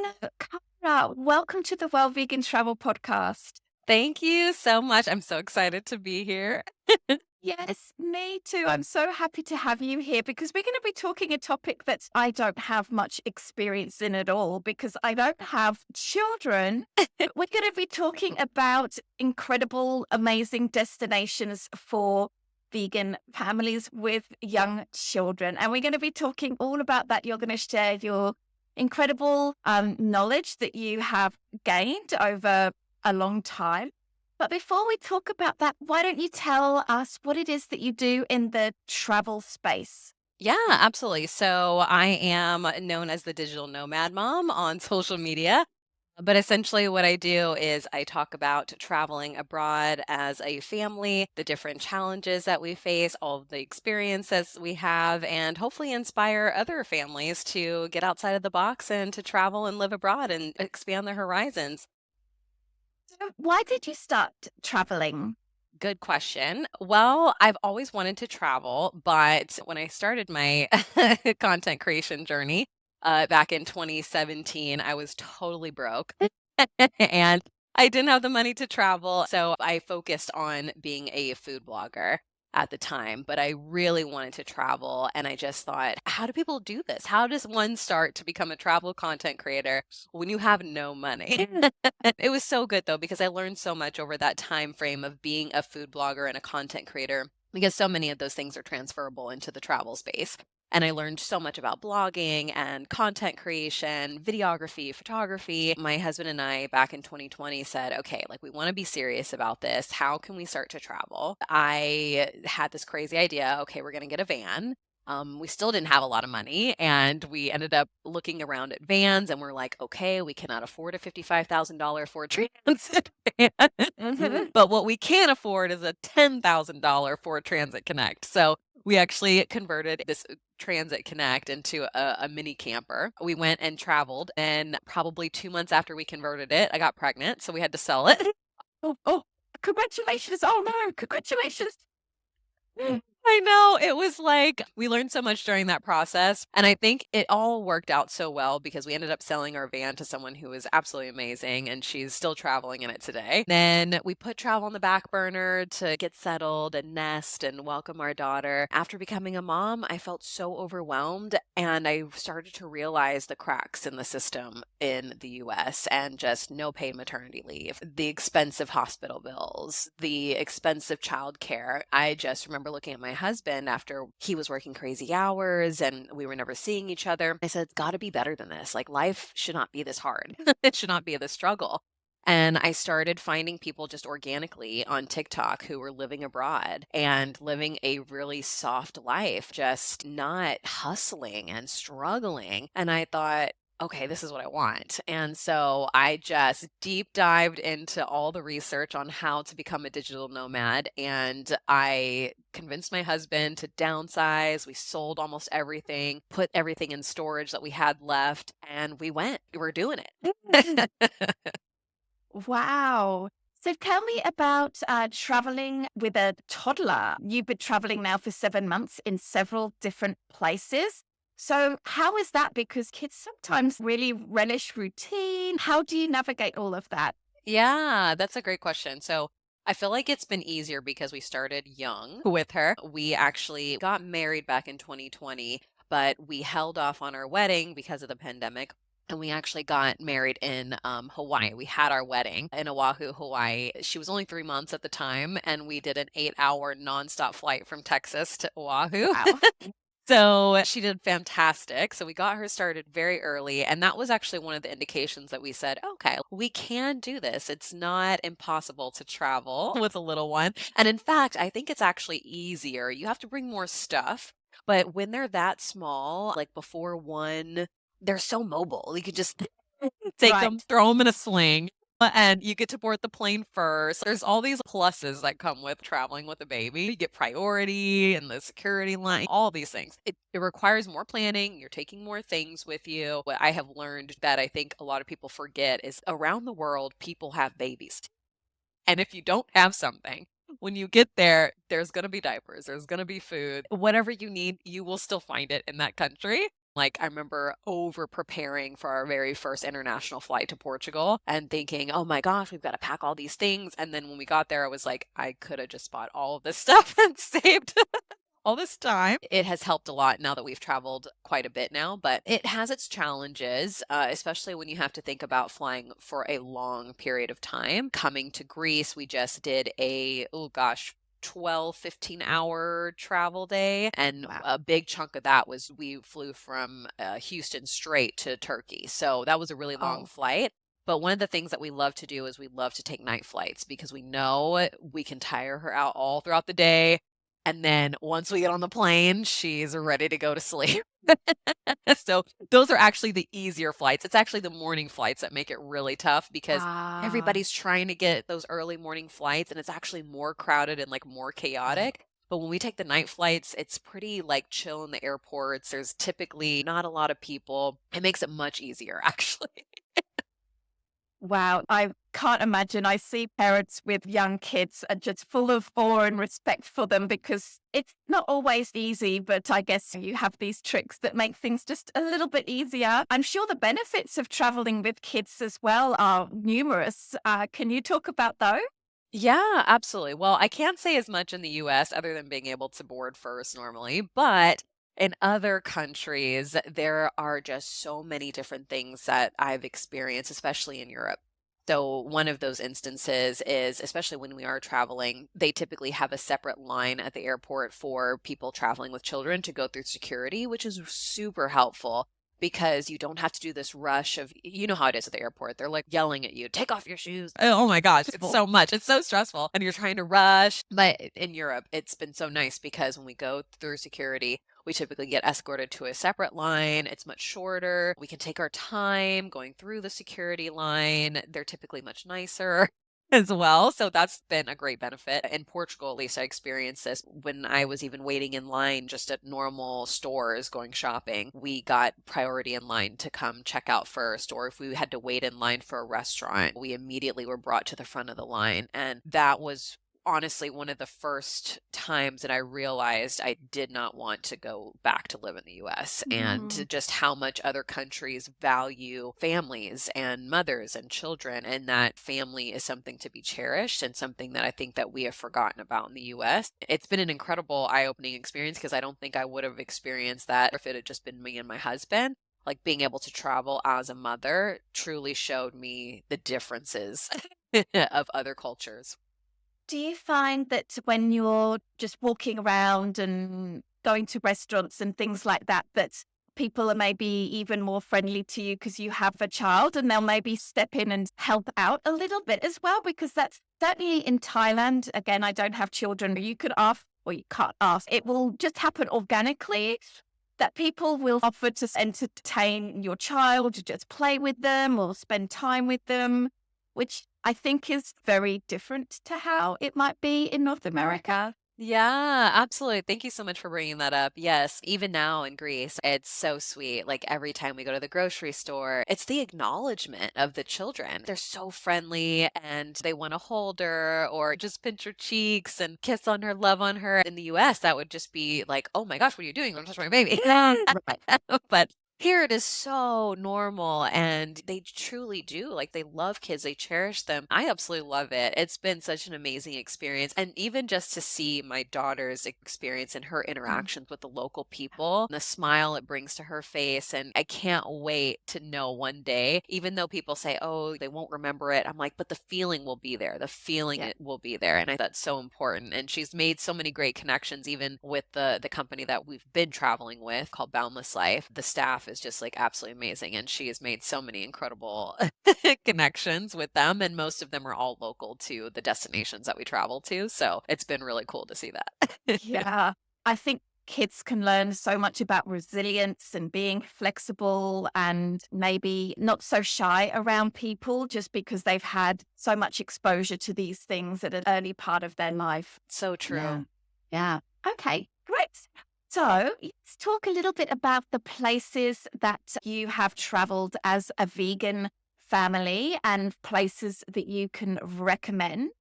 Hello, Cara. Welcome to the Well Vegan Travel Podcast. Thank you so much. I'm so excited to be here. Yes, me too. I'm so happy to have you here because we're going to be talking a topic that I don't have much experience in at all because I don't have children. But we're going to be talking about incredible, amazing destinations for vegan families with young children. And we're going to be talking all about that. You're going to share your incredible knowledge that you have gained over a long time. But before we talk about that, why don't you tell us what it is that you do in the travel space? Yeah, absolutely. So I am known as the digital nomad mom on social media. But essentially, what I do is I talk about traveling abroad as a family, the different challenges that we face, all of the experiences we have, and hopefully inspire other families to get outside of the box and to travel and live abroad and expand their horizons. So why did you start traveling? Good question. Well, I've always wanted to travel, but when I started my content creation journey back in 2017, I was totally broke and I didn't have the money to travel. So I focused on being a food blogger at the time, but I really wanted to travel. And I just thought, how do people do this? How does one start to become a travel content creator when you have no money? It was so good though, because I learned so much over that time frame of being a food blogger and a content creator, because so many of those things are transferable into the travel space. And I learned so much about blogging and content creation, videography, photography. My husband and I back in 2020 said, okay, like we want to be serious about this. How can we start to travel? I had this crazy idea. Okay, we're going to get a van. We still didn't have a lot of money, and we ended up looking around at vans, and we're like, okay, we cannot afford a $55,000 Ford Transit van, Mhm. but what we can afford is a $10,000 Ford Transit Connect. So we actually converted this Transit Connect into a mini camper. We went and traveled, and probably 2 months after we converted it, I got pregnant, so we had to sell it. Oh, congratulations. Oh, no, congratulations. I know, it was like we learned so much during that process, and I think it all worked out so well because we ended up selling our van to someone who was absolutely amazing, and she's still traveling in it today. Then we put travel on the back burner to get settled and nest and welcome our daughter. After becoming a mom, I felt so overwhelmed, and I started to realize the cracks in the system in the US and just no paid maternity leave, the expensive hospital bills, the expensive childcare. I just remember looking at my husband after he was working crazy hours and we were never seeing each other. I said, it's got to be better than this. Like, life should not be this hard, it should not be this struggle. And I started finding people just organically on TikTok who were living abroad and living a really soft life, just not hustling and struggling. And I thought, okay, this is what I want. And so I just deep dived into all the research on how to become a digital nomad. And I convinced my husband to downsize. We sold almost everything, put everything in storage that we had left, and we went. We're doing it. Wow. So tell me about traveling with a toddler. You've been traveling now for 7 months in several different places. So, how is that? Because kids sometimes really relish routine. How do you navigate all of that? Yeah, that's a great question. So I feel like it's been easier because we started young with her. We actually got married back in 2020, but we held off on our wedding because of the pandemic. And we actually got married in Hawaii. We had our wedding in Oahu, Hawaii. She was only 3 months at the time, and we did an 8 hour nonstop flight from Texas to Oahu. Wow. So she did fantastic. So we got her started very early. And that was actually one of the indications that we said, okay, we can do this. It's not impossible to travel with a little one. And in fact, I think it's actually easier. You have to bring more stuff. But when they're that small, like before one, they're so mobile. You could just take them, Right. throw them in a sling, and you get to board the plane first. There's all these pluses that come with traveling with a baby. You get priority and the security line, all these things. It requires more planning. You're taking more things with you. What I have learned that I think a lot of people forget is around the world, people have babies. And if you don't have something, when you get there, there's going to be diapers, there's going to be food. Whatever you need, you will still find it in that country. Like, I remember over preparing for our very first international flight to Portugal and thinking, oh my gosh, we've got to pack all these things. And then when we got there, I was like, I could have just bought all of this stuff and saved all this time. It has helped a lot now that we've traveled quite a bit now, but it has its challenges, especially when you have to think about flying for a long period of time. Coming to Greece, we just did oh gosh, 12, 15-hour travel day. And Wow. a big chunk of that was we flew from Houston straight to Turkey. So that was a really long Oh, flight. But one of the things that we love to do is we love to take night flights because we know we can tire her out all throughout the day. And then once we get on the plane, she's ready to go to sleep. So those are actually the easier flights. It's actually the morning flights that make it really tough because ah, everybody's trying to get those early morning flights and it's actually more crowded and like more yeah. chaotic. But when we take the night flights, it's pretty like chill in the airports. There's typically not a lot of people. It makes it much easier, actually. Wow, I can't imagine. I see parents with young kids are just full of awe and respect for them because it's not always easy, but I guess you have these tricks that make things just a little bit easier. I'm sure the benefits of traveling with kids as well are numerous. Can you talk about those? Yeah, absolutely. Well, I can't say as much in the US other than being able to board first normally, but in other countries, there are just so many different things that I've experienced, especially in Europe. So, one of those instances is, especially when we are traveling, they typically have a separate line at the airport for people traveling with children to go through security, which is super helpful because you don't have to do this rush of, you know how it is at the airport. They're like yelling at you, take off your shoes. Oh my gosh, it's so much. It's so stressful. And you're trying to rush. But in Europe, it's been so nice because when we go through security, we typically get escorted to a separate line. It's much shorter. We can take our time going through the security line. They're typically much nicer as well. So that's been a great benefit. In Portugal, at least I experienced this when I was even waiting in line just at normal stores going shopping. We got priority in line to come check out first, or if we had to wait in line for a restaurant, we immediately were brought to the front of the line. And that was honestly one of the first times that I realized I did not want to go back to live in the US Mm, and just how much other countries value families and mothers and children, and that family is something to be cherished and something that I think that we have forgotten about in the US. It's been an incredible eye-opening experience because I don't think I would have experienced that if it had just been me and my husband. Like being able to travel as a mother truly showed me the differences of other cultures. Do you find that when you're just walking around and going to restaurants and things like that, that people are maybe even more friendly to you because you have a child and they'll maybe step in and help out a little bit as well? Because that's certainly in Thailand. Again, I don't have children, but you could ask, or you can't ask. It will just happen organically that people will offer to entertain your child, to just play with them or spend time with them, which I think is very different to how it might be in North America. Yeah, absolutely. Thank you so much for bringing that up. Yes, even now in Greece, it's so sweet. Like every time we go to the grocery store, it's the acknowledgement of the children. They're so friendly and they want to hold her or just pinch her cheeks and kiss on her, love on her. In the US, that would just be like, oh my gosh, what are you doing? Don't touch my baby. Right. But here it is so normal and they truly do. Like they love kids, they cherish them. I absolutely love it. It's been such an amazing experience. And even just to see my daughter's experience and her Mm, interactions with the local people, the smile it brings to her face. And I can't wait to know one day, even though people say, oh, they won't remember it. I'm like, but the feeling will be there. The feeling yeah. it will be there. And I that's so important. And she's made so many great connections, even with the company that we've been traveling with called Boundless Life. The staff is just like absolutely amazing. And she has made so many incredible connections with them. And most of them are all local to the destinations that we travel to. So it's been really cool to see that. Yeah. I think kids can learn so much about resilience and being flexible and maybe not so shy around people just because they've had so much exposure to these things at an early part of their life. So Yeah. true. Yeah. Okay, great. So let's talk a little bit about the places that you have traveled as a vegan family and places that you can recommend.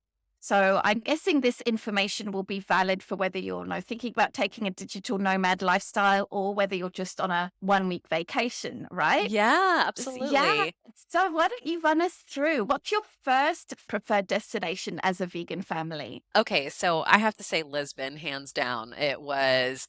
So I'm guessing this information will be valid for whether you're thinking about taking a digital nomad lifestyle or whether you're just on a 1 week vacation, right? Yeah, Yeah. absolutely. So why don't you run us through what's your first preferred destination as a vegan family? Okay, so I have to say Lisbon, hands down. It was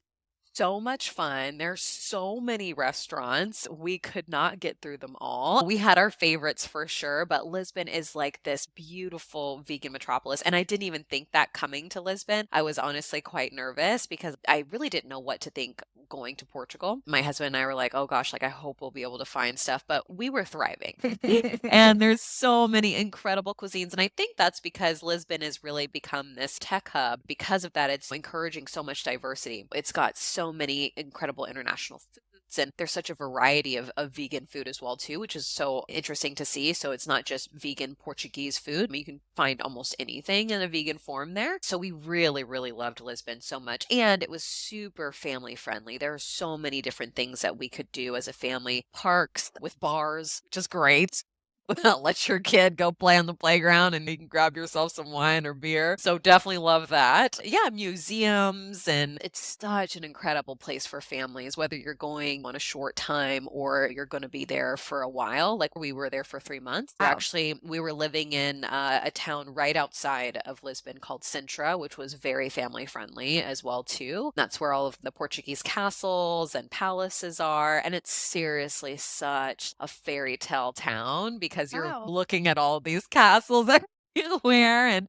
so much fun. There's so many restaurants. We could not get through them all. We had our favorites for sure, but Lisbon is like this beautiful vegan metropolis. And I didn't even think that coming to Lisbon. I was honestly quite nervous because I really didn't know what to think going to Portugal. My husband and I were like, oh gosh, like I hope we'll be able to find stuff, but we were thriving. And there's so many incredible cuisines. And I think that's because Lisbon has really become this tech hub. Because of that, it's encouraging so much diversity. It's got so many incredible international foods. And there's such a variety of vegan food as well, too, which is so interesting to see. So it's not just vegan Portuguese food. I mean, you can find almost anything in a vegan form there. So we really, really loved Lisbon so much. And it was super family friendly. There are so many different things that we could do as a family. Parks with bars, which is great. Let your kid go play on the playground and you can grab yourself some wine or beer. So definitely love that. Yeah, museums, and it's such an incredible place for families, whether you're going on a short time or you're going to be there for a while. Like we were there for 3 months. Wow. Actually, we were living in a town right outside of Lisbon called Sintra, which was very family friendly as well too. That's where all of the Portuguese castles and palaces are, and it's seriously such a fairy tale town because you're Wow. looking at all these castles everywhere, and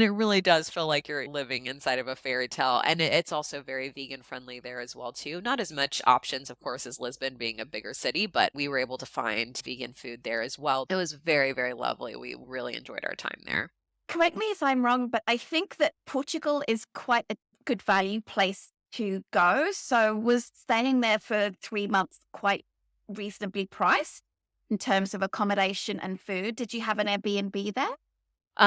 it really does feel like you're living inside of a fairy tale. And it's also very vegan friendly there as well too. Not as much options, of course, as Lisbon being a bigger city, but we were able to find vegan food there as well. It was very, very lovely. We really enjoyed our time there. Correct me if I'm wrong, but I think that Portugal is quite a good value place to go. So was staying there for 3 months quite reasonably priced in terms of accommodation and food? Did you have an Airbnb there?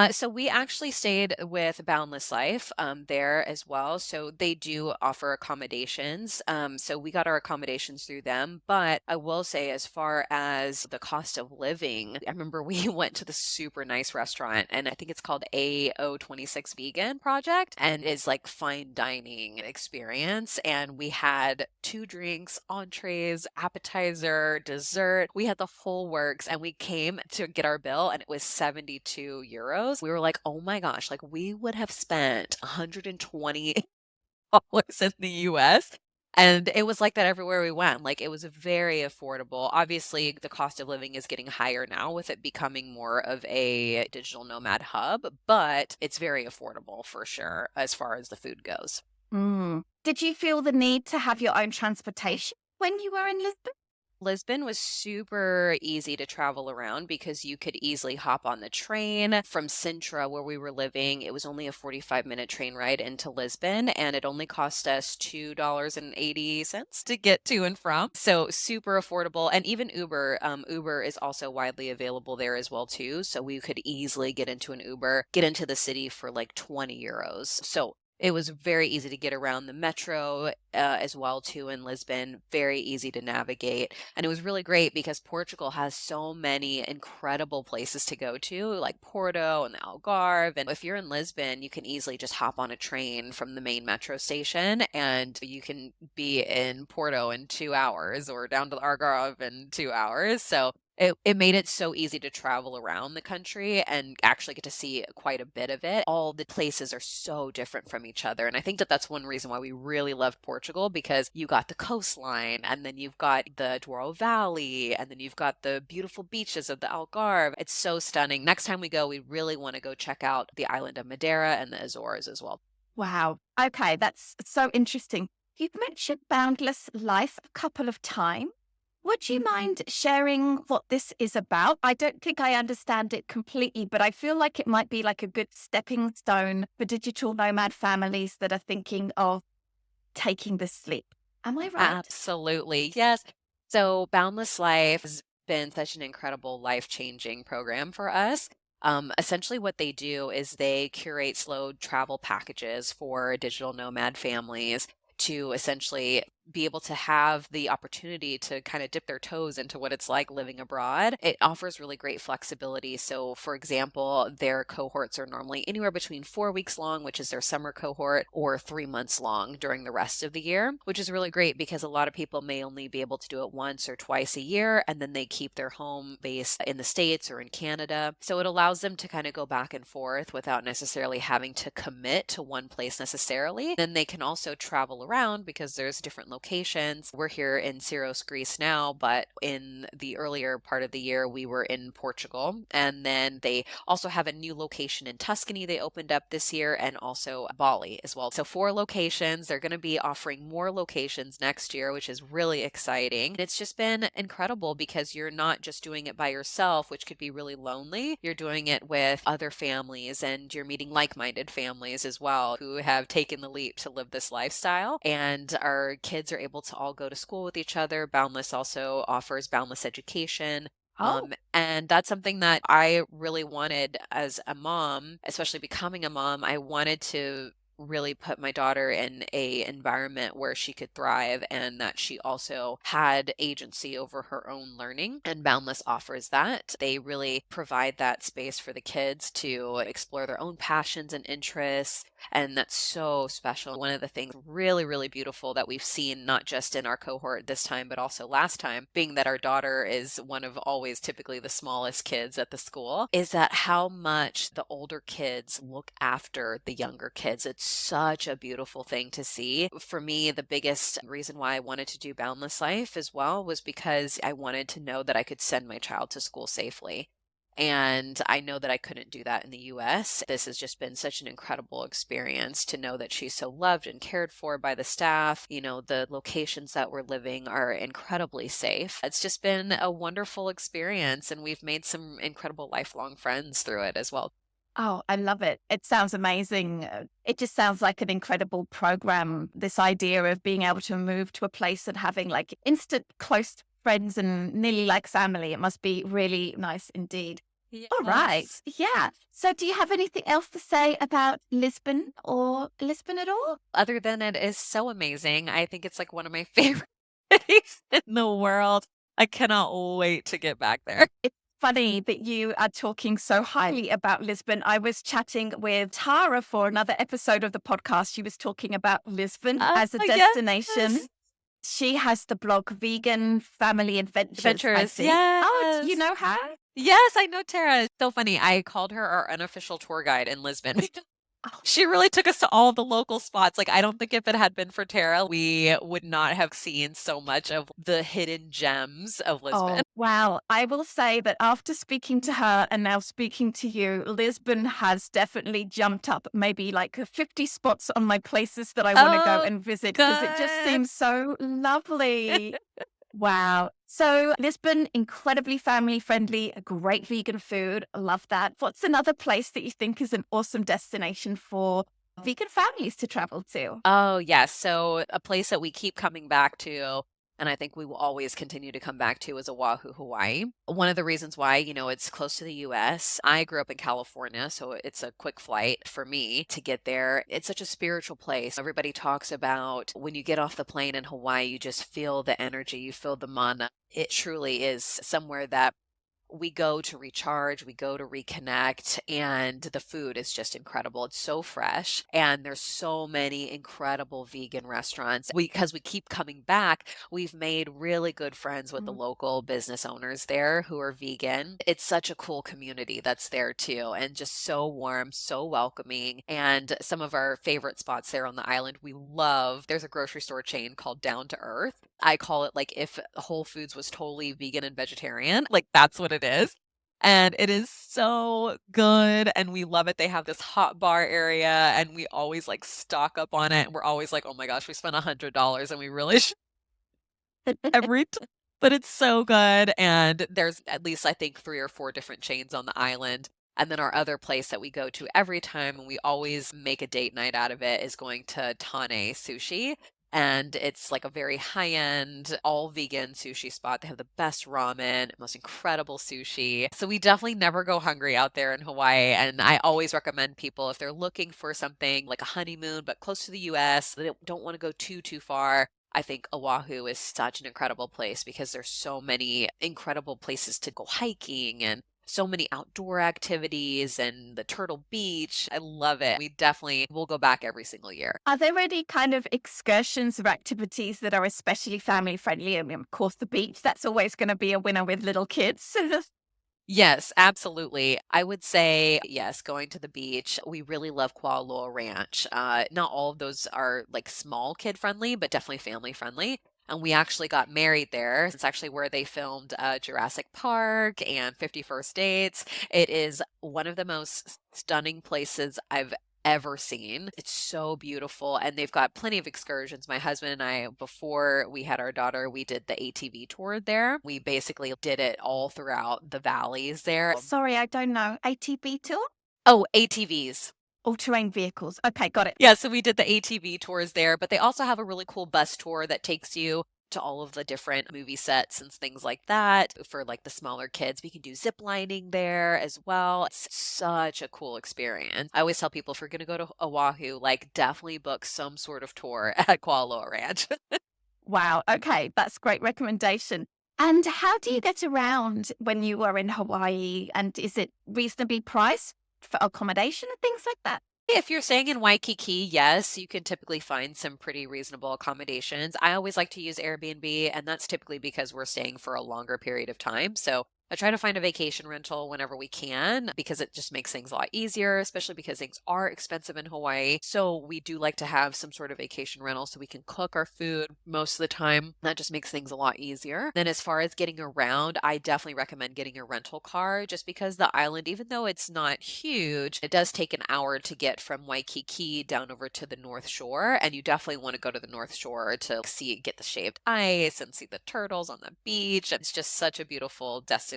So we actually stayed with Boundless Life there as well. So they do offer accommodations. So we got our accommodations through them. But I will say, as far as the cost of living, I remember we went to the super nice restaurant, and I think it's called AO26 Vegan Project, and it's like fine dining experience. And we had two drinks, entrees, appetizer, dessert. We had the whole works, and we came to get our bill, and it was 72 euros. We were like, oh my gosh, like we would have spent $120 in the US. And it was like that everywhere we went. Like it was very affordable. Obviously, the cost of living is getting higher now with it becoming more of a digital nomad hub, but it's very affordable for sure as far as the food goes. Mm. Did you feel the need to have your own transportation when you were in Lisbon? Lisbon was super easy to travel around because you could easily hop on the train from Sintra, where we were living. It was only a 45-minute train ride into Lisbon, and it only cost us $2.80 to get to and from. So super affordable. And even Uber, Uber is also widely available there as well too. So we could easily get into an Uber, get into the city for like 20 euros. So it was very easy to get around the metro as well too in Lisbon, very easy to navigate. And it was really great because Portugal has so many incredible places to go to, like Porto and the Algarve. And if you're in Lisbon, you can easily just hop on a train from the main metro station and you can be in Porto in 2 hours or down to the Algarve in 2 hours. So it made it so easy to travel around the country and actually get to see quite a bit of it. All the places are so different from each other. And I think that that's one reason why we really loved Portugal, because you got the coastline, and then you've got the Douro Valley, and then you've got the beautiful beaches of the Algarve. It's so stunning. Next time we go, we really want to go check out the island of Madeira and the Azores as well. Wow. Okay, that's so interesting. You've mentioned Boundless Life a couple of times. Would you mind sharing what this is about? I don't think I understand it completely, but I feel like it might be like a good stepping stone for digital nomad families that are thinking of taking this leap. Am I right? Absolutely. Yes. So Boundless Life has been such an incredible life-changing program for us. Essentially, what they do is they curate slow travel packages for digital nomad families to essentially be able to have the opportunity to kind of dip their toes into what it's like living abroad, it offers really great flexibility. So, for example, their cohorts are normally anywhere between 4 weeks long, which is their summer cohort, or 3 months long during the rest of the year, which is really great because a lot of people may only be able to do it once or twice a year, and then they keep their home base in the States or in Canada. So it allows them to kind of go back and forth without necessarily having to commit to one place necessarily. Then they can also travel around because there's different locations. We're here in Syros, Greece now, but in the earlier part of the year, we were in Portugal. And then they also have a new location in Tuscany they opened up this year, and also Bali as well. So 4 locations. They're going to be offering more locations next year, which is really exciting. And it's just been incredible because you're not just doing it by yourself, which could be really lonely. You're doing it with other families, and you're meeting like-minded families as well who have taken the leap to live this lifestyle. And our kids are able to all go to school with each other. Boundless also offers boundless education. Oh, And that's something that I really wanted as a mom, especially becoming a mom. I wanted to really put my daughter in a environment where she could thrive and that she also had agency over her own learning, and Boundless offers that. They really provide that space for the kids to explore their own passions and interests, and that's so special. One of the things really beautiful that we've seen, not just in our cohort this time, but also last time, being that our daughter is one of always typically the smallest kids at the school, is that how much the older kids look after the younger kids. It's such a beautiful thing to see. For me, the biggest reason why I wanted to do Boundless Life as well was because I wanted to know that I could send my child to school safely. And I know that I couldn't do that in the US. This has just been such an incredible experience to know that she's so loved and cared for by the staff. You know, the locations that we're living are incredibly safe. It's just been a wonderful experience, and we've made some incredible lifelong friends through it as well. oh, I love it. It sounds amazing. It just sounds like an incredible program. This idea of being able to move to a place and having like instant close friends and nearly like family. It must be really nice indeed. All right. Yes. Yeah. So do you have anything else to say about Lisbon or Lisbon at all? Other than it is so amazing, I think it's like one of my favorite cities in the world. I cannot wait to get back there. It's funny that you are talking so highly about Lisbon. I was chatting with Tara for another episode of the podcast. She was talking about Lisbon Oh, as a destination. yes. She has the blog Vegan Family Adventures, I Adventurous, think. Oh, you yes. know her? Yes, I know Tara. It's so funny. I called her our unofficial tour guide in Lisbon. Oh, She really took us to all the local spots. Like, I don't think if it had been for Tara, we would not have seen so much of the hidden gems of Lisbon. oh, wow. I will say that after speaking to her and now speaking to you, Lisbon has definitely jumped up maybe like 50 spots on my places that I want to go Oh, and visit because it just good. seems so lovely. Wow. So Lisbon, incredibly family friendly, a great vegan food. I love that. What's another place that you think is an awesome destination for vegan families to travel to? Oh, yes. So a place that we keep coming back to, and I think we will always continue to come back to, is Oahu, Hawaii. One of the reasons why, it's close to the US. I grew up in California, so it's a quick flight for me to get there. It's such a spiritual place. Everybody talks about when you get off the plane in Hawaii, you just feel the energy, you feel the mana. It truly is somewhere that we go to recharge, we go to reconnect, and the food is just incredible. It's so fresh, and there's so many incredible vegan restaurants. Because we keep coming back, we've made really good friends with the Mm. local business owners there who are vegan. It's such a cool community that's there too, and just so warm, so welcoming. And some of our favorite spots there on the island, we love, there's a grocery store chain called Down to Earth. I call it like if Whole Foods was totally vegan and vegetarian, like that's what it is. And it is so good and we love it. They have this hot bar area and we always like stock up on it. And we're always like, oh my gosh, we spent $100 and we really should every time. But it's so good. And there's at least, I think, 3 or 4 different chains on the island. And then our other place that we go to every time, and we always make a date night out of it, is going to Tane Sushi. And it's like a very high-end, all vegan sushi spot. They have the best ramen, most incredible sushi. So we definitely never go hungry out there in Hawaii. And I always recommend people if they're looking for something like a honeymoon, but close to the US, they don't want to go too far. I think Oahu is such an incredible place because there's so many incredible places to go hiking and so many outdoor activities and the Turtle Beach. I love it. We definitely will go back every single year. Are there any kind of excursions or activities that are especially family friendly? I mean, of course, the beach, that's always going to be a winner with little kids. Yes, absolutely. I would say yes, going to the beach. We really love Kualoa Ranch. Not all of those are like small kid friendly, but definitely family friendly. And we actually got married there. It's actually where they filmed Jurassic Park and 50 First Dates. It is one of the most stunning places I've ever seen. It's so beautiful, and they've got plenty of excursions. My husband and I, before we had our daughter, we did the ATV tour there. We basically did it all throughout the valleys there. Sorry, I don't know. ATV tour? Oh, ATVs. All-terrain vehicles. Okay, got it. Yeah, so we did the ATV tours there, but they also have a really cool bus tour that takes you to all of the different movie sets and things like that. For like the smaller kids, we can do zip lining there as well. It's such a cool experience. I always tell people if you're going to go to Oahu, like definitely book some sort of tour at Kualoa Ranch. Wow. Okay, that's great recommendation. And how do you get around when you are in Hawaii? And is it reasonably priced for accommodation and things like that? If you're staying in Waikiki, yes, you can typically find some pretty reasonable accommodations. I always like to use Airbnb, and that's typically because we're staying for a longer period of time. So I try to find a vacation rental whenever we can because it just makes things a lot easier, especially because things are expensive in Hawaii. So we do like to have some sort of vacation rental so we can cook our food most of the time. That just makes things a lot easier. Then as far as getting around, I definitely recommend getting a rental car just because the island, even though it's not huge, it does take an hour to get from Waikiki down over to the North Shore. And you definitely want to go to the North Shore to get the shaved ice and see the turtles on the beach. It's just such a beautiful destination.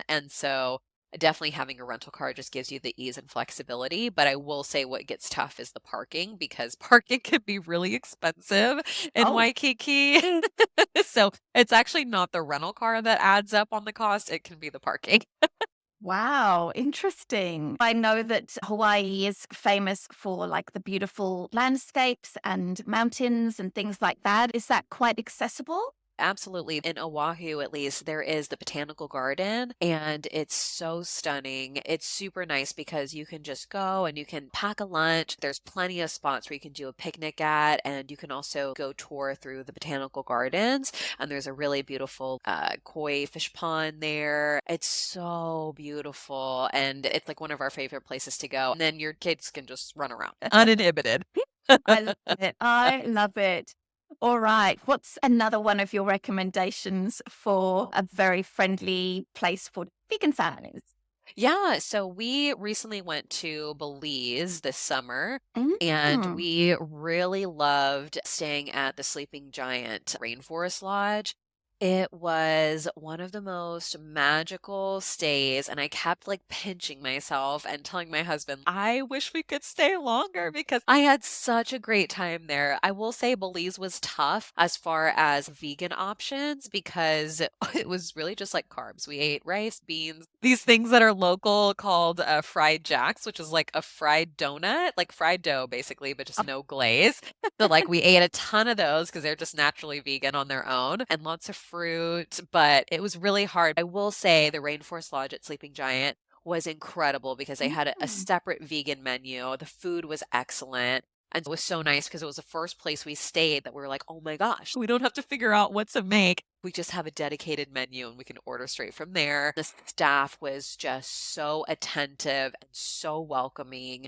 And so definitely having a rental car just gives you the ease and flexibility. But I will say what gets tough is the parking because parking can be really expensive in Oh, Waikiki. So it's actually not the rental car that adds up on the cost, it can be the parking. wow. Interesting. I know that Hawaii is famous for like the beautiful landscapes and mountains and things like that. Is that quite accessible? Absolutely. In Oahu, at least, there is the botanical garden, and it's so stunning. It's super nice because you can just go and you can pack a lunch. There's plenty of spots where you can do a picnic at, and you can also go tour through the botanical gardens. And there's a really beautiful koi fish pond there. It's so beautiful, and it's like one of our favorite places to go. And then your kids can just run around uninhibited. I love it. I love it. All right. What's another one of your recommendations for a very friendly place for vegan families? Yeah, so we recently went to Belize this summer and Mm. we really loved staying at the Sleeping Giant Rainforest Lodge. It was one of the most magical stays, and I kept like pinching myself and telling my husband, I wish we could stay longer because I had such a great time there. I will say Belize was tough as far as vegan options because it was really just like carbs. We ate rice, beans, these things that are local called fried jacks, which is like a fried donut, like fried dough basically, but just no glaze. So like we ate a ton of those because they're just naturally vegan on their own and lots of fruit, but it was really hard. I will say the Rainforest Lodge at Sleeping Giant was incredible because they had a Mm. separate vegan menu. The food was excellent. And it was so nice because it was the first place we stayed that we were like, oh my gosh, we don't have to figure out what to make. We just have a dedicated menu and we can order straight from there. The staff was just so attentive and so welcoming.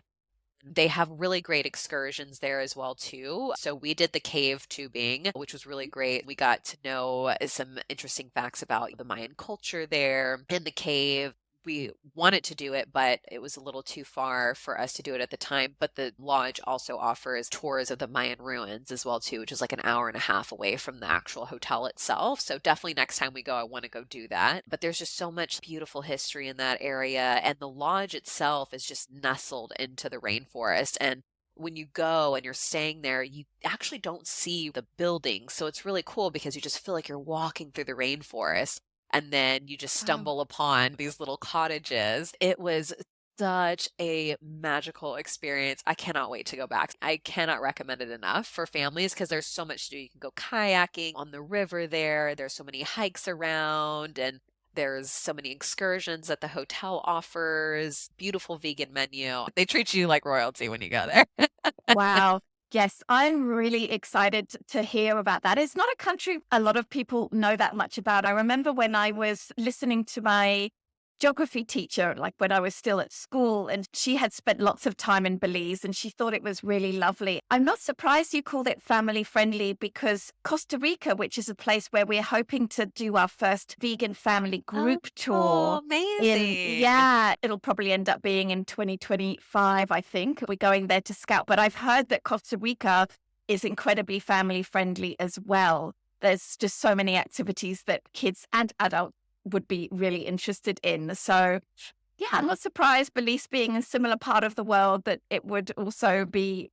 They have really great excursions there as well too. So we did the cave tubing, which was really great. We got to know some interesting facts about the Mayan culture there in the cave. We wanted to do it, but it was a little too far for us to do it at the time. But the lodge also offers tours of the Mayan ruins as well too, which is like an hour and a half away from the actual hotel itself. So definitely next time we go, I want to go do that. But there's just so much beautiful history in that area, and the lodge itself is just nestled into the rainforest. And when you go and you're staying there, you actually don't see the buildings. So it's really cool because you just feel like you're walking through the rainforest and then you just Wow. stumble upon these little cottages. It was such a magical experience. I cannot wait to go back. I cannot recommend it enough for families because there's so much to do. You can go kayaking on the river there. There's so many hikes around and there's so many excursions that the hotel offers. Beautiful vegan menu. They treat you like royalty when you go there. Wow. Yes, I'm really excited to hear about that. It's not a country a lot of people know that much about. I remember when I was listening to my geography teacher, like when I was still at school, and she had spent lots of time in Belize and she thought it was really lovely. I'm not surprised you called it family friendly because Costa Rica, which is a place where we're hoping to do our first vegan family group tour Oh, amazing. it'll probably end up being in 2025, I think. We're going there to scout, but I've heard that Costa Rica is incredibly family friendly as well. There's just so many activities that kids and adults would be really interested in. So, yeah, I'm not surprised, Belize being a similar part of the world, that it would also be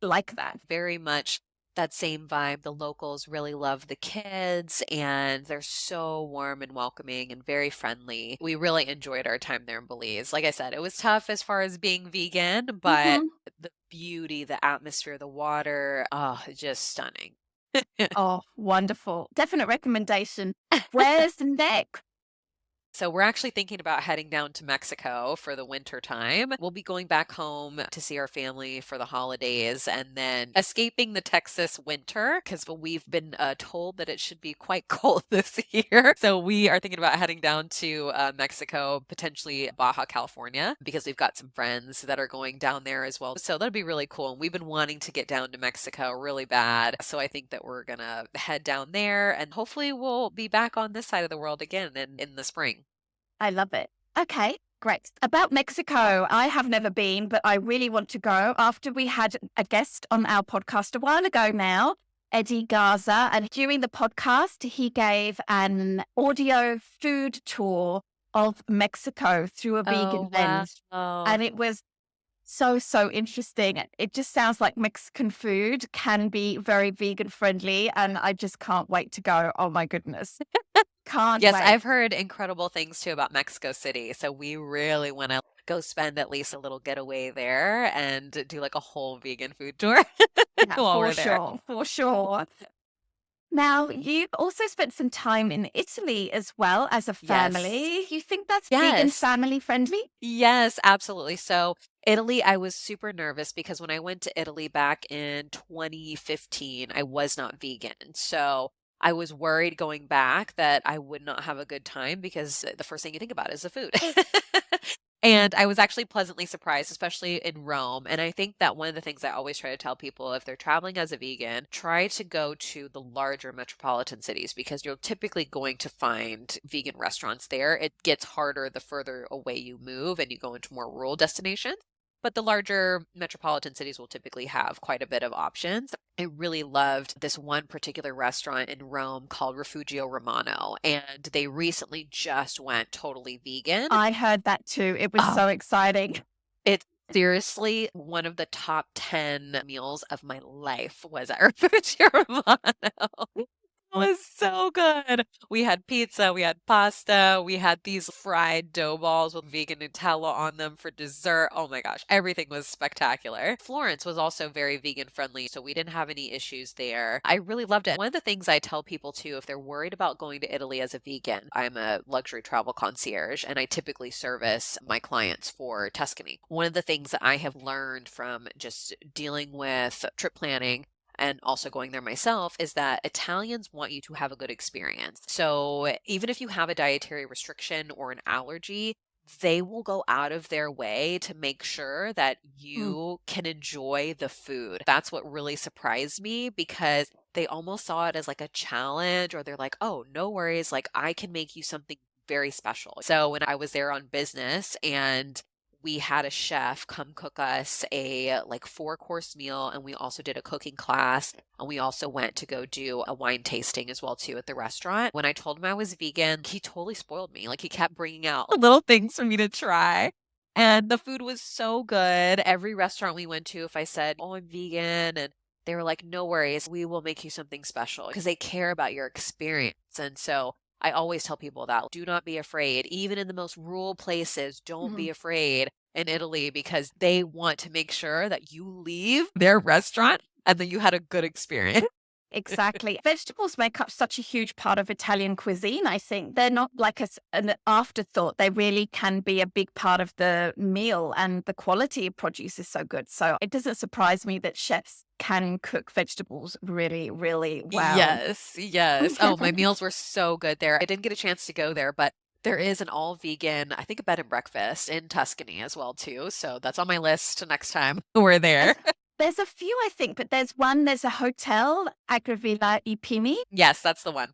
like that. Very much that same vibe. The locals really love the kids and they're so warm and welcoming and very friendly. We really enjoyed our time there in Belize. Like I said, it was tough as far as being vegan, but Hmm. the beauty, the atmosphere, the water, oh, just stunning. Oh, wonderful. Definite recommendation. Where's next? So we're actually thinking about heading down to Mexico for the winter time. We'll be going back home to see our family for the holidays and then escaping the Texas winter because we've been told that it should be quite cold this year. So we are thinking about heading down to Mexico, potentially Baja California, because we've got some friends that are going down there as well. So that'll be really cool. And we've been wanting to get down to Mexico really bad. So I think that we're going to head down there and hopefully we'll be back on this side of the world again in the spring. I love it. Okay, great. About Mexico, I have never been, but I really want to go. After we had a guest on our podcast a while ago now, Eddie Garza, and during the podcast, he gave an audio food tour of Mexico through a vegan Oh, lens. wow. And it was so interesting. It just sounds like Mexican food can be very vegan friendly. And I just can't wait to go. Oh my goodness. Can't Yes, wait. I've heard incredible things too about Mexico City. So we really want to go spend at least a little getaway there and do like a whole vegan food tour Yeah, while for we're there. sure, for sure. Now, you've also spent some time in Italy as well as a Yes. family. You think that's vegan Yes. family friendly? Yes, absolutely. So, Italy, I was super nervous because when I went to Italy back in 2015, I was not vegan. So, I was worried going back that I would not have a good time because the first thing you think about is the food. And I was actually pleasantly surprised, especially in Rome. And I think that one of the things I always try to tell people if they're traveling as a vegan, try to go to the larger metropolitan cities because you're typically going to find vegan restaurants there. It gets harder the further away you move and you go into more rural destinations. But the larger metropolitan cities will typically have quite a bit of options. I really loved this one particular restaurant in Rome called Refugio Romano, and they recently just went totally vegan. I heard that too. It was Oh, so exciting. it's seriously one of the top 10 meals of my life was at Refugio Romano. It was so good. We had pizza, we had pasta, we had these fried dough balls with vegan Nutella on them for dessert. Oh my gosh, everything was spectacular. Florence was also very vegan friendly, so we didn't have any issues there. I really loved it. One of the things I tell people too, if they're worried about going to Italy as a vegan, I'm a luxury travel concierge and I typically service my clients for Tuscany. One of the things that I have learned from just dealing with trip planning and also going there myself is that Italians want you to have a good experience. So even if you have a dietary restriction or an allergy, they will go out of their way to make sure that Mm, you can enjoy the food. That's what really surprised me because they almost saw it as like a challenge, or they're like, oh, no worries, like I can make you something very special. So when I was there on business and we had a chef come cook us a like 4-course meal and we also did a cooking class and we also went to go do a wine tasting as well too at the restaurant. When I told him I was vegan, he totally spoiled me. Like he kept bringing out little things for me to try. And the food was so good. Every restaurant we went to, if I said, "Oh, I'm vegan," and they were like, "No worries, we will make you something special," because they care about your experience. And so I always tell people that do not be afraid. Even in the most rural places, don't be mhm. afraid in Italy because they want to make sure that you leave their restaurant and then you had a good experience. Exactly. Vegetables make up such a huge part of Italian cuisine, I think. They're not like an afterthought. They really can be a big part of the meal, and the quality of produce is so good. So it doesn't surprise me that chefs can cook vegetables really, really well. Yes, yes. Oh, my meals were so good there. I didn't get a chance to go there, but there is an all vegan, I think a bed and breakfast in Tuscany as well too. So that's on my list next time we're there. There's a few, I think, but there's a hotel, Agravilla I Pini. Yes, that's the one.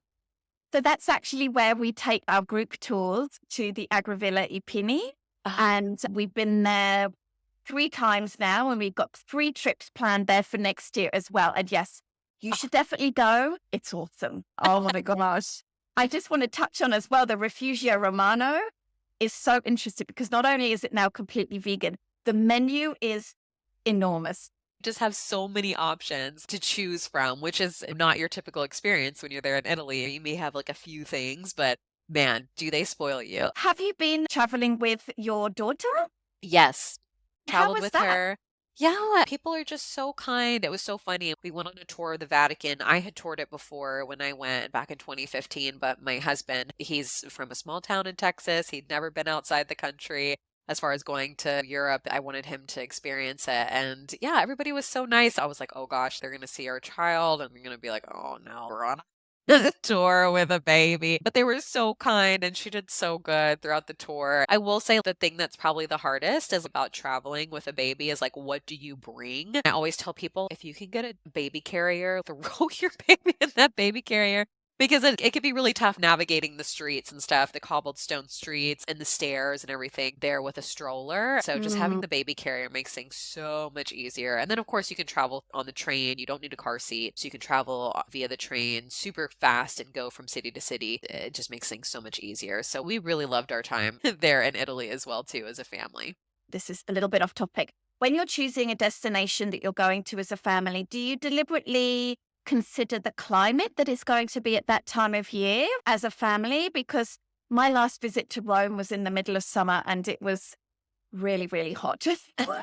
So that's actually where we take our group tours to the Agravilla I Pini. Uh, And we've been there 3 times now, and we've got 3 trips planned there for next year as well. And yes, you should definitely go. It's awesome. Oh my gosh. I just want to touch on as well, the Refugio Romano is so interesting because not only is it now completely vegan, the menu is enormous. just have so many options to choose from, which is not your typical experience when you're there in Italy. You may have like a few things, but man, do they spoil you. Have you been traveling with your daughter? Yes, How traveled was with that? her. Yeah, people are just so kind. It was so funny. We went on a tour of the Vatican. I had toured it before when I went back in 2015, but my husband, he's from a small town in Texas. He'd never been outside the country. As far as going to Europe, I wanted him to experience it. And yeah, everybody was so nice. I was like, oh gosh, they're going to see our child. And we're going to be like, oh no, we're on a tour with a baby. But they were so kind and she did so good throughout the tour. I will say the thing that's probably the hardest is about traveling with a baby is like, what do you bring? I always tell people if you can get a baby carrier, throw your baby in that baby carrier. Because it could be really tough navigating the streets and stuff, the cobblestone streets and the stairs and everything there with a stroller. So just having Mm. the baby carrier makes things so much easier. And then, of course, you can travel on the train. You don't need a car seat. So you can travel via the train super fast and go from city to city. It just makes things so much easier. So we really loved our time there in Italy as well, too, as a family. This is a little bit off topic. When you're choosing a destination that you're going to as a family, do you deliberately consider the climate that is going to be at that time of year as a family? Because my last visit to Rome was in the middle of summer and it was really, really hot,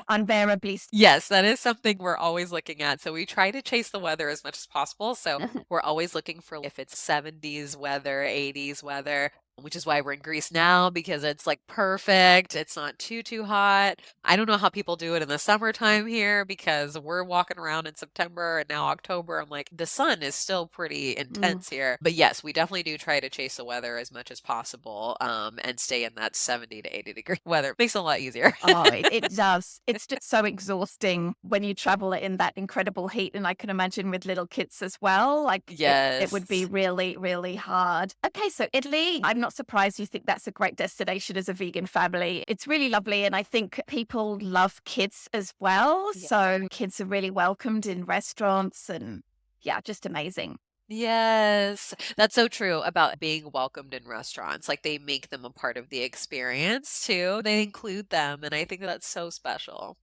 unbearably. Yes, that is something we're always looking at. So we try to chase the weather as much as possible. So we're always looking for if it's 70s weather, 80s weather, which is why we're in Greece now because it's like perfect. It's not too hot. I don't know how people do it in the summertime here because we're walking around in September and now October. I'm like, the sun is still pretty Mm. intense here. But yes, we definitely do try to chase the weather as much as possible and stay in that 70 to 80-degree weather. Makes it a lot easier. Oh, it does. It's just so exhausting when you travel in that incredible heat. And I can imagine with little kids as well, like it would be Yes. really, really hard. Okay, so Italy, I'm not surprised you think that's a great destination as a vegan family. It's really lovely. And I think people love kids as well. Yeah. So kids are really welcomed in restaurants and yeah, just amazing. Yes, that's so true about being welcomed in restaurants. Like they make them a part of the experience too. They include them, and I think that's so special.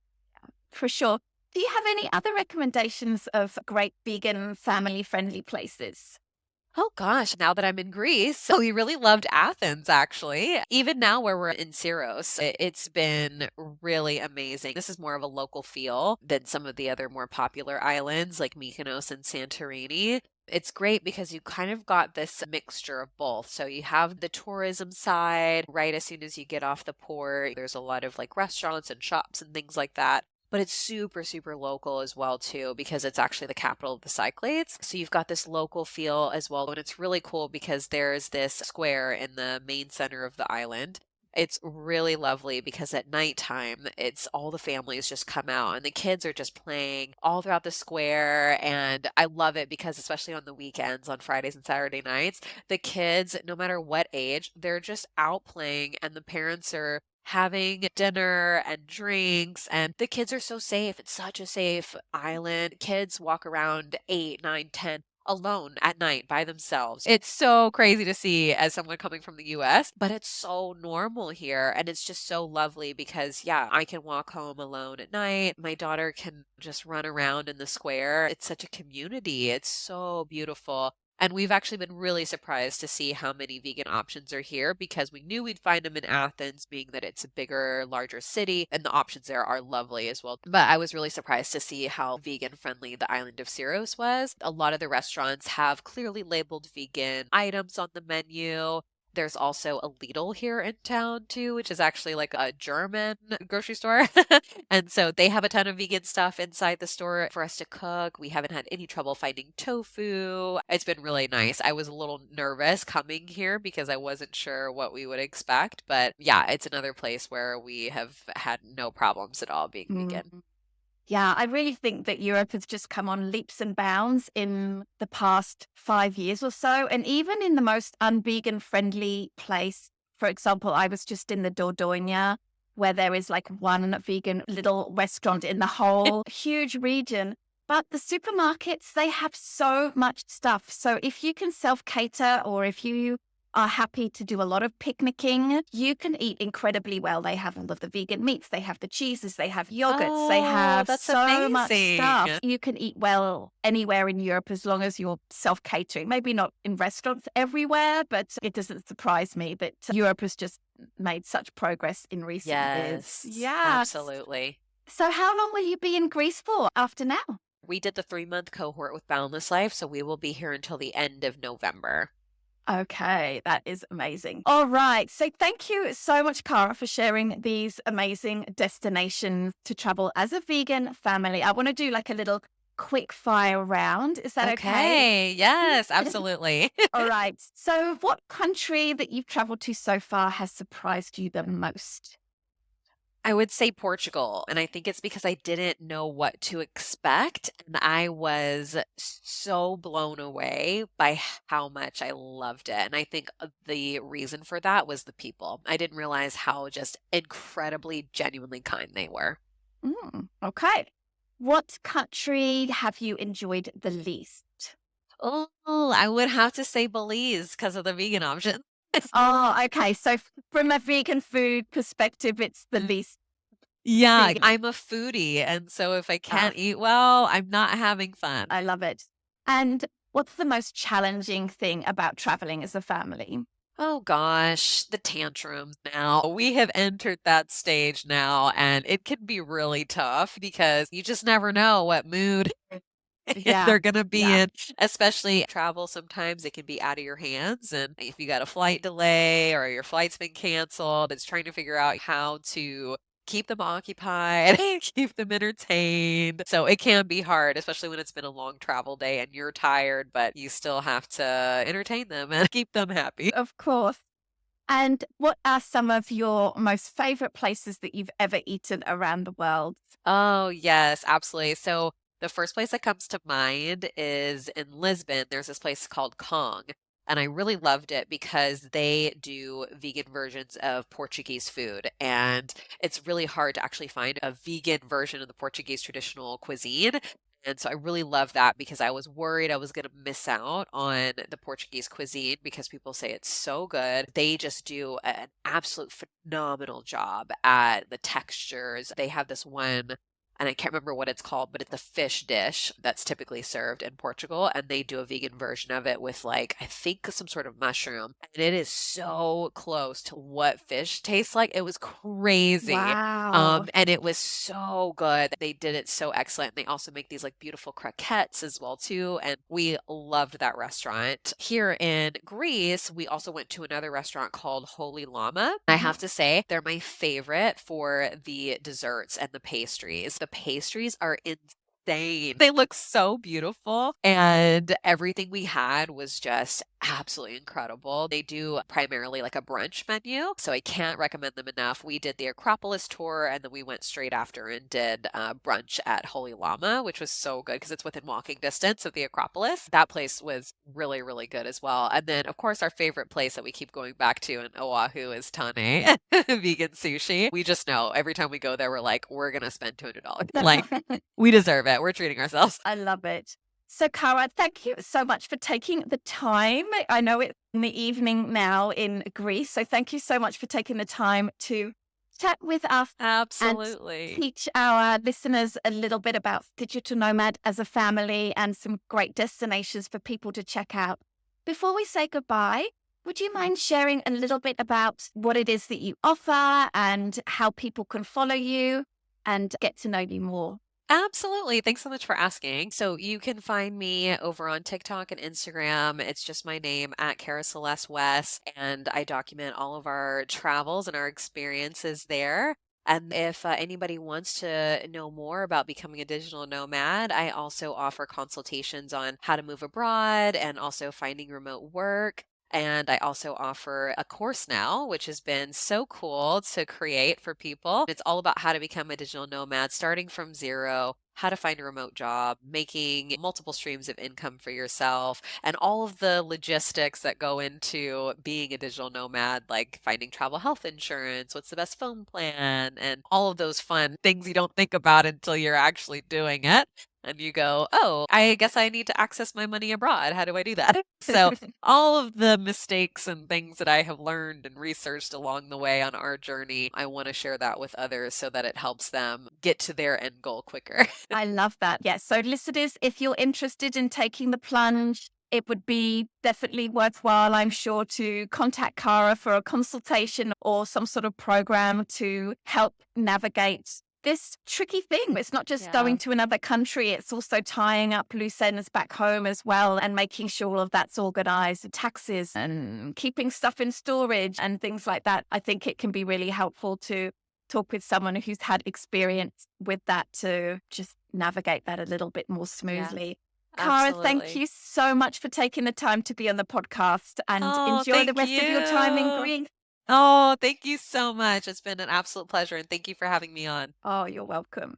For sure. Do you have any other recommendations of great vegan family friendly places? Oh gosh, now that I'm in Greece, so we really loved Athens actually. Even now where we're in Syros, it's been really amazing. This is more of a local feel than some of the other more popular islands like Mykonos and Santorini. It's great because you kind of got this mixture of both. So you have the tourism side, right as soon as you get off the port, there's a lot of like restaurants and shops and things like that. But it's super local as well too because it's actually the capital of the Cyclades. So you've got this local feel as well. And it's really cool because there's this square in the main center of the island. It's really lovely because at nighttime, it's all the families just come out and the kids are just playing all throughout the square. And I love it because, especially on the weekends, on Fridays and Saturday nights, the kids, no matter what age, they're just out playing and the parents are having dinner and drinks and the kids are so safe. It's such a safe island. Kids walk around 8, 9, 10 alone at night by themselves. It's so crazy to see as someone coming from the US, but it's so normal here and it's just so lovely because yeah, I can walk home alone at night. My daughter can just run around in the square. It's such a community. It's so beautiful. And we've actually been really surprised to see how many vegan options are here because we knew we'd find them in Athens, being that it's a bigger, larger city, and the options there are lovely as well. But I was really surprised to see how vegan friendly the island of Syros was. A lot of the restaurants have clearly labeled vegan items on the menu. There's also a Lidl here in town too, which is actually like a German grocery store. And so they have a ton of vegan stuff inside the store for us to cook. We haven't had any trouble finding tofu. It's been really nice. I was a little nervous coming here because I wasn't sure what we would expect. But yeah, it's another place where we have had no problems at all being vegan. Mm. Yeah, I really think that Europe has just come on leaps and bounds in the past 5 years or so. And even in the most unvegan friendly place, for example, I was just in the Dordogne, where there is like one vegan little restaurant in the whole huge region. But the supermarkets, they have so much stuff. So if you can self cater or if you are happy to do a lot of picnicking, you can eat incredibly well. They have all of the vegan meats, they have the cheeses, they have yogurts, they Oh, have that's so much stuff. amazing. You can eat well anywhere in Europe as long as you're self catering. Maybe not in restaurants everywhere, but it doesn't surprise me that Europe has just made such progress in recent years. Yes, Yes. absolutely. So, how long will you be in Greece for after now? We did the 3-month cohort with Boundless Life, so we will be here until the end of November. Okay, that is amazing. All right. So thank you so much, Cara, for sharing these amazing destinations to travel as a vegan family. I want to do like a little quick fire round. Is that okay? Okay. Yes, absolutely. All right. So, what country that you've traveled to so far has surprised you the most? I would say Portugal, and I think it's because I didn't know what to expect, and I was so blown away by how much I loved it. And I think the reason for that was the people. I didn't realize how just incredibly genuinely kind they were. Okay. What country have you enjoyed the least? Oh, I would have to say Belize because of the vegan option. Oh, okay. So, from a vegan food perspective, it's the least Yeah, vegan. I'm a foodie, and so if I Ah, can't eat well, I'm not having fun. I love it. And what's the most challenging thing about traveling as a family? Oh gosh, the tantrums now. We have entered that stage now, and it can be really tough because you just never know what mood Yeah, they're gonna be yeah, in, especially travel sometimes it can be out of your hands, and if you got a flight delay or your flight's been canceled, it's trying to figure out how to keep them occupied and keep them entertained. So it can be hard, especially when it's been a long travel day and you're tired, but you still have to entertain them and keep them happy. of course. And what are some of your most favorite places that you've ever eaten around the world? Oh, yes, absolutely. So the first place that comes to mind is in Lisbon. There's this place called Kong. And I really loved it because they do vegan versions of Portuguese food. And it's really hard to actually find a vegan version of the Portuguese traditional cuisine. And so I really love that because I was worried I was going to miss out on the Portuguese cuisine because people say it's so good. They just do an absolute phenomenal job at the textures. They have this one, and I can't remember what it's called, but it's a fish dish that's typically served in Portugal. And they do a vegan version of it with, like, I think some sort of mushroom. And it is so close to what fish tastes like. It was crazy. Wow. And it was so good. They did it so excellent. They also make these like beautiful croquettes as well too, and we loved that restaurant. Here in Greece, we also went to another restaurant called Holy Llama. I Mhm. have to say, they're my favorite for the desserts and the pastries. The pastries are insane. They look so beautiful, and everything we had was just absolutely incredible. They do primarily like a brunch menu, so I can't recommend them enough. We did the Acropolis tour, and then we went straight after and did brunch at Holy Llama, which was so good because it's within walking distance of the Acropolis. That place was really, really good as well. And then, of course, our favorite place that we keep going back to in Oahu is Tane vegan sushi. We just know every time we go there, we're like, we're gonna spend $200. Like, we deserve it. We're treating ourselves. I love it. So, Cara, thank you so much for taking the time. I know it's in the evening now in Greece. So, thank you so much for taking the time to chat with us and Absolutely. teach our listeners a little bit about Digital Nomad as a family and some great destinations for people to check out. Before we say goodbye, would you mind sharing a little bit about what it is that you offer and how people can follow you and get to know you more? Absolutely. Thanks so much for asking. So you can find me over on TikTok and Instagram. It's just my name at Cara Celeste West, and I document all of our travels and our experiences there. And if anybody wants to know more about becoming a digital nomad, I also offer consultations on how to move abroad and also finding remote work. And I also offer a course now, which has been so cool to create for people. It's all about how to become a digital nomad, starting from zero, how to find a remote job, making multiple streams of income for yourself, and all of the logistics that go into being a digital nomad, like finding travel health insurance, what's the best phone plan, and all of those fun things you don't think about until you're actually doing it. And you go, oh, I guess I need to access my money abroad. How do I do that? So all of the mistakes and things that I have learned and researched along the way on our journey, I want to share that with others so that it helps them get to their end goal quicker. I love that. Yes. So, listeners, if you're interested in taking the plunge, it would be definitely worthwhile, I'm sure, to contact Cara for a consultation or some sort of program to help navigate this tricky thing. It's not just Yeah. going to another country, it's also tying up loose ends back home as well and making sure all of that's organized, taxes and keeping stuff in storage and things like that. I think it can be really helpful to talk with someone who's had experience with that to just navigate that a little bit more Yeah, smoothly. Cara, thank absolutely. you so much for taking the time to be on the podcast and Oh, enjoy the thank rest of your time in you. Greece. Oh, thank you so much. It's been an absolute pleasure. And thank you for having me on. Oh, you're welcome.